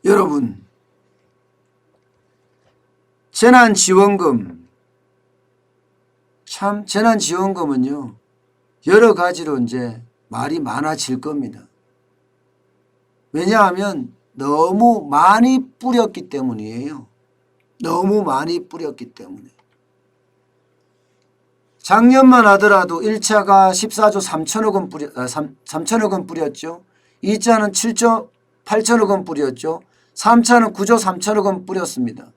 여러분, 재난지원금, 참 재난지원금은요 여러 가지로 이제 말이 많아질 겁니다. 왜냐하면 너무 많이 뿌렸기 때문이에요. 너무 많이 뿌렸기 때문에. 작년만 하더라도 1차가 14조 3천억 원 뿌렸죠. 2차는 7조 8천억 원 뿌렸죠. 3차는 9조 3천억 원 뿌렸습니다.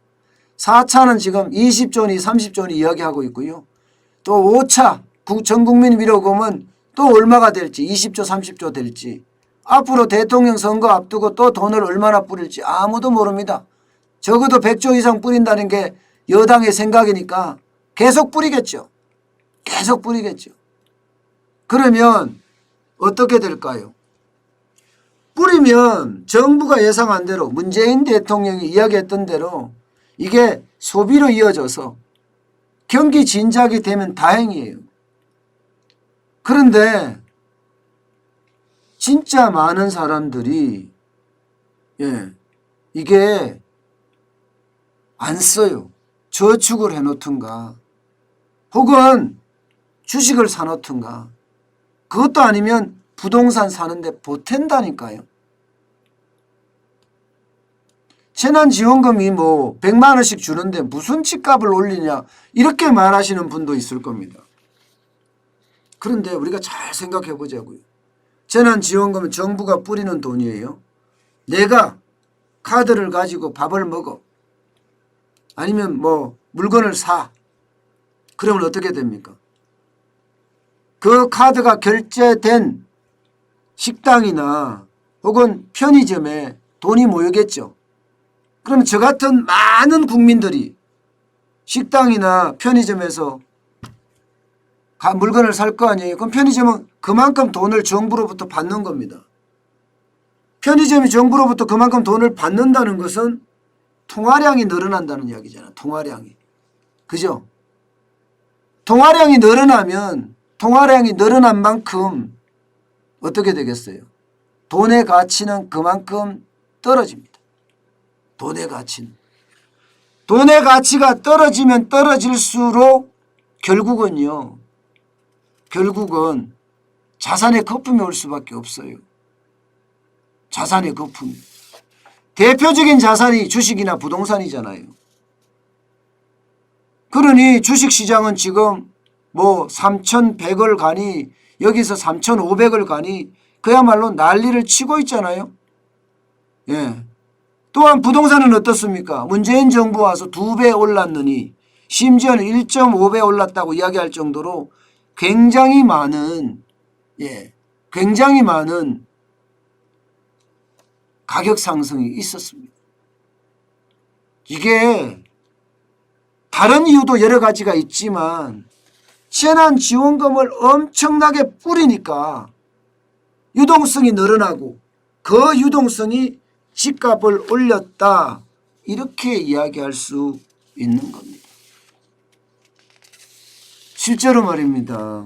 4차는 지금 20조니 30조니 이야기하고 있고요. 또 5차 전국민 위로금은 또 얼마가 될지 20조 30조 될지 앞으로 대통령 선거 앞두고 또 돈을 얼마나 뿌릴지 아무도 모릅니다. 적어도 100조 이상 뿌린다는 게 여당의 생각이니까 계속 뿌리겠죠. 계속 뿌리겠죠. 그러면 어떻게 될까요? 뿌리면 정부가 예상한 대로 문재인 대통령이 이야기했던 대로 이게 소비로 이어져서 경기 진작이 되면 다행이에요. 그런데 진짜 많은 사람들이 이게 안 써요. 저축을 해놓든가 혹은 주식을 사놓든가 그것도 아니면 부동산 사는데 보탠다니까요. 재난지원금이 뭐 100만 원씩 주는데 무슨 집값을 올리냐 이렇게 말하시는 분도 있을 겁니다. 그런데 우리가 잘 생각해 보자고요. 재난지원금은 정부가 뿌리는 돈이에요. 내가 카드를 가지고 밥을 먹어 아니면 뭐 물건을 사. 그러면 어떻게 됩니까? 그 카드가 결제된 식당이나 혹은 편의점에 돈이 모이겠죠. 그럼 저 같은 많은 국민들이 식당이나 편의점에서 물건을 살 거 아니에요. 그럼 편의점은 그만큼 돈을 정부로부터 받는 겁니다. 편의점이 정부로부터 그만큼 돈을 받는다는 것은 통화량이 늘어난다는 이야기잖아요. 통화량이. 그죠? 통화량이 늘어나면 통화량이 늘어난 만큼 어떻게 되겠어요? 돈의 가치는 그만큼 떨어집니다. 돈의 가치는. 돈의 가치가 떨어지면 떨어질수록 결국은 자산의 거품이 올 수밖에 없어요. 자산의 거품. 대표적인 자산이 주식이나 부동산이잖아요. 그러니 주식시장은 지금 뭐 3,100을 가니 여기서 3,500을 가니 그야말로 난리를 치고 있잖아요. 예. 또한 부동산은 어떻습니까? 문재인 정부 와서 2배 올랐느니 심지어는 1.5배 올랐다고 이야기할 정도로 굉장히 많은 가격 상승이 있었습니다. 이게 다른 이유도 여러 가지가 있지만 재난지원금을 엄청나게 뿌리니까 유동성이 늘어나고 그 유동성이 집값을 올렸다 이렇게 이야기할 수 있는 겁니다. 실제로 말입니다.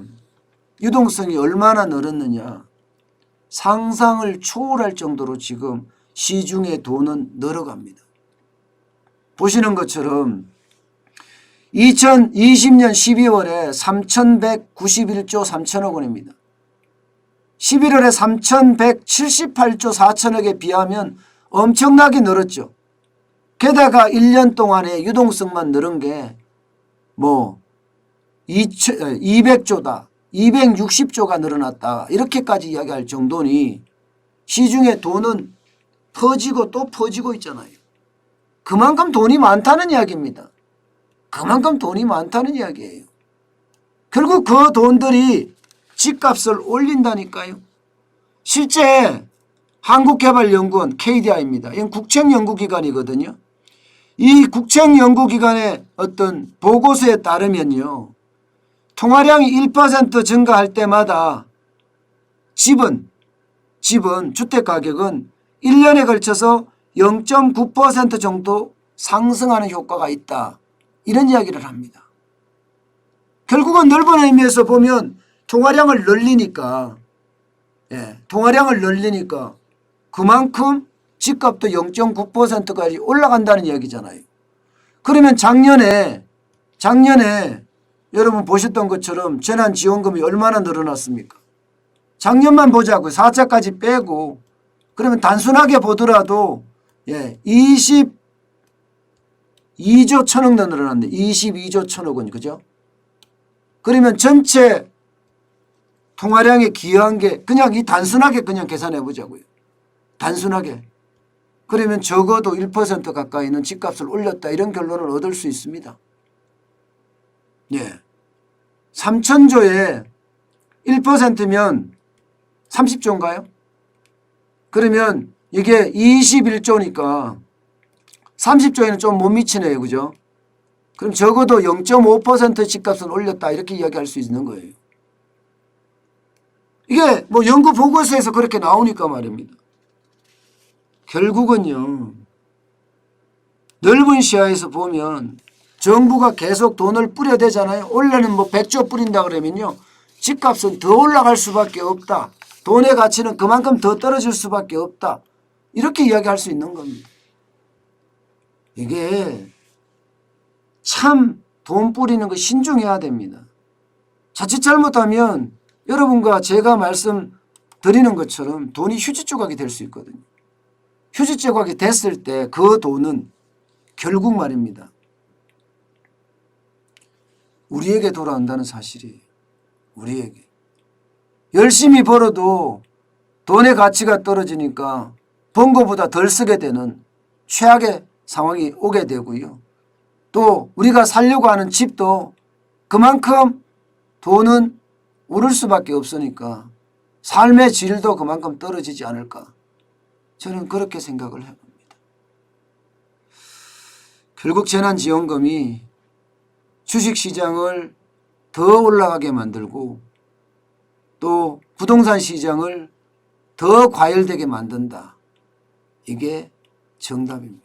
유동성이 얼마나 늘었느냐 상상을 초월할 정도로 지금 시중의 돈은 늘어갑니다. 보시는 것처럼 2020년 12월에 3,191조 3천억 원입니다. 11월에 3,178조 4천억에 비하면 엄청나게 늘었죠. 게다가 1년 동안에 유동성만 늘은 게 뭐 200조다. 260조가 늘어났다. 이렇게까지 이야기할 정도니 시중에 돈은 퍼지고 또 퍼지고 있잖아요. 그만큼 돈이 많다는 이야기입니다. 그만큼 돈이 많다는 이야기예요. 결국 그 돈들이 집값을 올린다니까요. 실제 한국개발연구원 KDI입니다. 이건 국책연구기관이거든요. 이 국책연구기관의 어떤 보고서에 따르면요. 통화량이 1% 증가할 때마다 집은 주택가격은 1년에 걸쳐서 0.9% 정도 상승하는 효과가 있다. 이런 이야기를 합니다. 결국은 넓은 의미에서 보면 통화량을 늘리니까 그만큼 집값도 0.9%까지 올라간다는 이야기잖아요. 그러면 작년에 여러분 보셨던 것처럼 재난지원금이 얼마나 늘어났습니까? 작년만 보자고요. 4차까지 빼고. 그러면 단순하게 보더라도 22조 1,000억 늘어났는데 22조 1,000억 원, 그죠? 그러면 전체 통화량에 기여한 게 그냥 이 단순하게 그냥 계산해 보자고요. 단순하게. 그러면 적어도 1% 가까이는 집값을 올렸다, 이런 결론을 얻을 수 있습니다. 3,000조에 1%면 30조인가요? 그러면 이게 21조니까 30조에는 좀 못 미치네요. 그죠? 그럼 적어도 0.5% 집값은 올렸다, 이렇게 이야기할 수 있는 거예요. 이게 뭐 연구 보고서에서 그렇게 나오니까 말입니다. 결국은요, 넓은 시야에서 보면 정부가 계속 돈을 뿌려대잖아요. 원래는 뭐 100조 뿌린다 그러면요, 집값은 더 올라갈 수밖에 없다. 돈의 가치는 그만큼 더 떨어질 수밖에 없다. 이렇게 이야기할 수 있는 겁니다. 이게 참 돈 뿌리는 거 신중해야 됩니다. 자칫 잘못하면 여러분과 제가 말씀드리는 것처럼 돈이 휴지 조각이 될 수 있거든요. 휴지 조각이 됐을 때 그 돈은 결국 말입니다, 우리에게 돌아온다는 사실이에요. 우리에게. 열심히 벌어도 돈의 가치가 떨어지니까 번 거보다 덜 쓰게 되는 최악의 상황이 오게 되고요. 또 우리가 살려고 하는 집도 그만큼 돈은 오를 수밖에 없으니까 삶의 질도 그만큼 떨어지지 않을까, 저는 그렇게 생각을 해봅니다. 결국 재난지원금이 주식시장을 더 올라가게 만들고 또 부동산 시장을 더 과열되게 만든다. 이게 정답입니다.